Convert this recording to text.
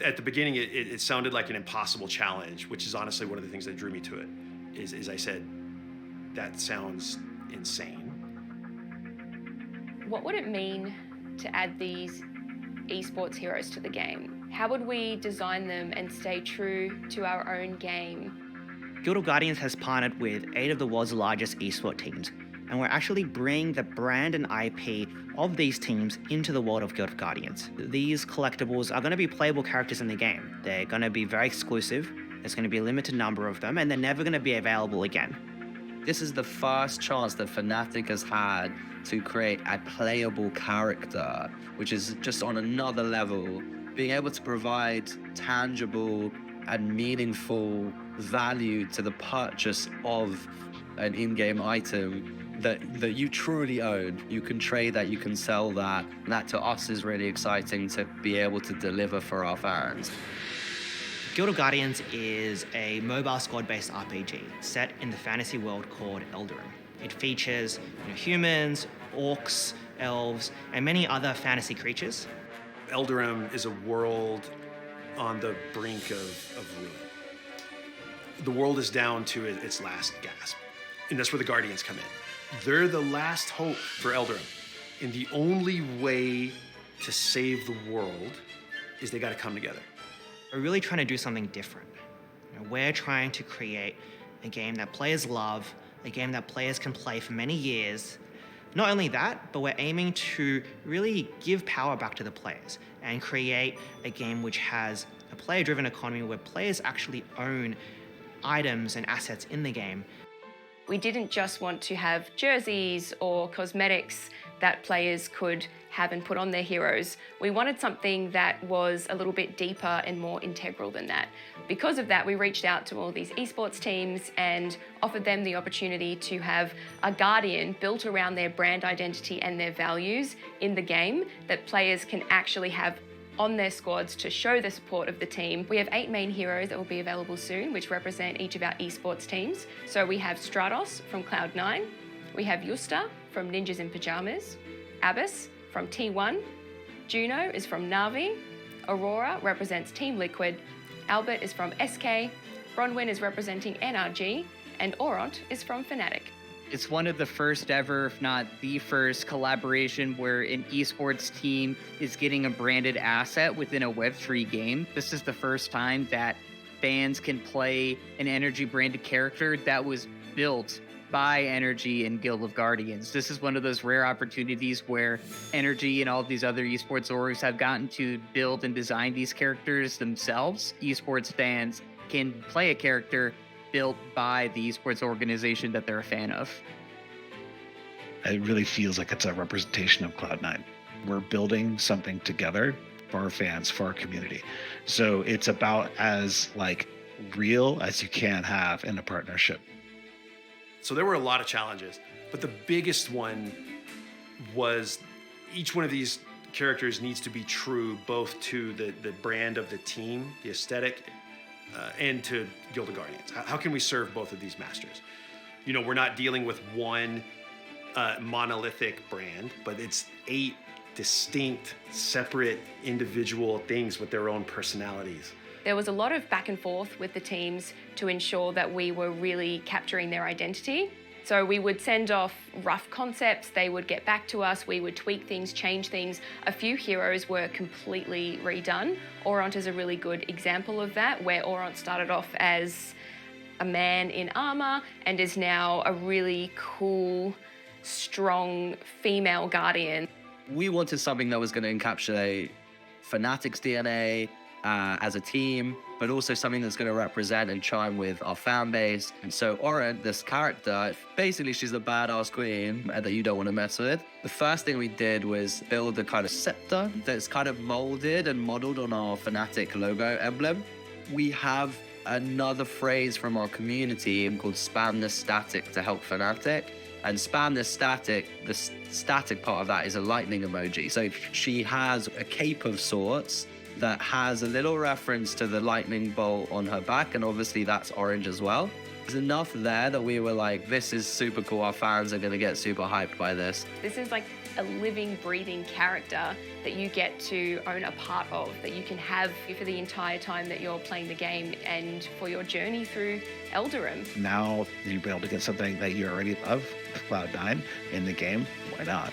At the beginning, it sounded like an impossible challenge, which is honestly one of the things that drew me to it. Is I said, that sounds insane. What would it mean to add these esports heroes to the game? How would we design them and stay true to our own game? Guild of Guardians has partnered with 8 of the world's largest esports teams, and we're actually bringing the brand and IP of these teams into the world of Guild of Guardians. These collectibles are going to be playable characters in the game. They're going to be very exclusive, there's going to be a limited number of them, and they're never going to be available again. This is the first chance that Fnatic has had to create a playable character, which is just on another level. Being able to provide tangible and meaningful value to the purchase of an in-game item that you truly own. You can trade that, you can sell that. And that to us is really exciting to be able to deliver for our fans. Guild of Guardians is a mobile squad-based RPG set in the fantasy world called Eldarin. It features humans, orcs, elves, and many other fantasy creatures. Eldarin is a world on the brink of ruin. The world is down to its last gasp, and that's where the Guardians come in. They're the last hope for Eldarin, and the only way to save the world is they got to come together. We're really trying to do something different. We're trying to create a game that players love, a game that players can play for many years. Not only that, but we're aiming to really give power back to the players and create a game which has a player-driven economy where players actually own items and assets in the game. We didn't just want to have jerseys or cosmetics that players could have and put on their heroes. We wanted something that was a little bit deeper and more integral than that. Because of that, we reached out to all these esports teams and offered them the opportunity to have a Guardian built around their brand identity and their values in the game that players can actually have on their squads to show the support of the team. We have 8 main heroes that will be available soon, which represent each of our esports teams. So we have Stratos from Cloud9, we have Yusta from Ninjas in Pajamas, Abyss from T1, Juno is from Na'Vi, Aurora represents Team Liquid, Albert is from SK, Bronwyn is representing NRG, and Oront is from Fnatic. It's one of the first ever, if not the first, collaboration where an esports team is getting a branded asset within a Web3 game. This is the first time that fans can play an Energy branded character that was built by Energy and Guild of Guardians. This is one of those rare opportunities where Energy and all of these other esports orgs have gotten to build and design these characters themselves. Esports fans can play a character built by the esports organization that they're a fan of. It really feels like it's a representation of Cloud9. We're building something together for our fans, for our community. So it's about as real as you can have in a partnership. So there were a lot of challenges, but the biggest one was each one of these characters needs to be true both to the brand of the team, the aesthetic, and to Guild of Guardians. How can we serve both of these masters? We're not dealing with one monolithic brand, but it's 8 distinct, separate, individual things with their own personalities. There was a lot of back and forth with the teams to ensure that we were really capturing their identity. So we would send off rough concepts, they would get back to us, we would tweak things, change things. A few heroes were completely redone. Oront is a really good example of that, where Oront started off as a man in armor and is now a really cool, strong female guardian. We wanted something that was going to encapsulate Fnatic's DNA as a team, but also something that's going to represent and chime with our fan base. And so Oront, this character, basically she's a badass queen that you don't want to mess with. The first thing we did was build a kind of scepter that's kind of molded and modeled on our Fnatic logo emblem. We have another phrase from our community called spam this static to help Fnatic. And spam this static, the static part of that is a lightning emoji. So she has a cape of sorts that has a little reference to the lightning bolt on her back, and obviously that's orange as well. There's enough there that we were like, this is super cool. Our fans are going to get super hyped by this. This is like a living, breathing character that you get to own a part of, that you can have for the entire time that you're playing the game and for your journey through Eldarim. Now you'll be able to get something that you already love, Cloud9, in the game. Why not?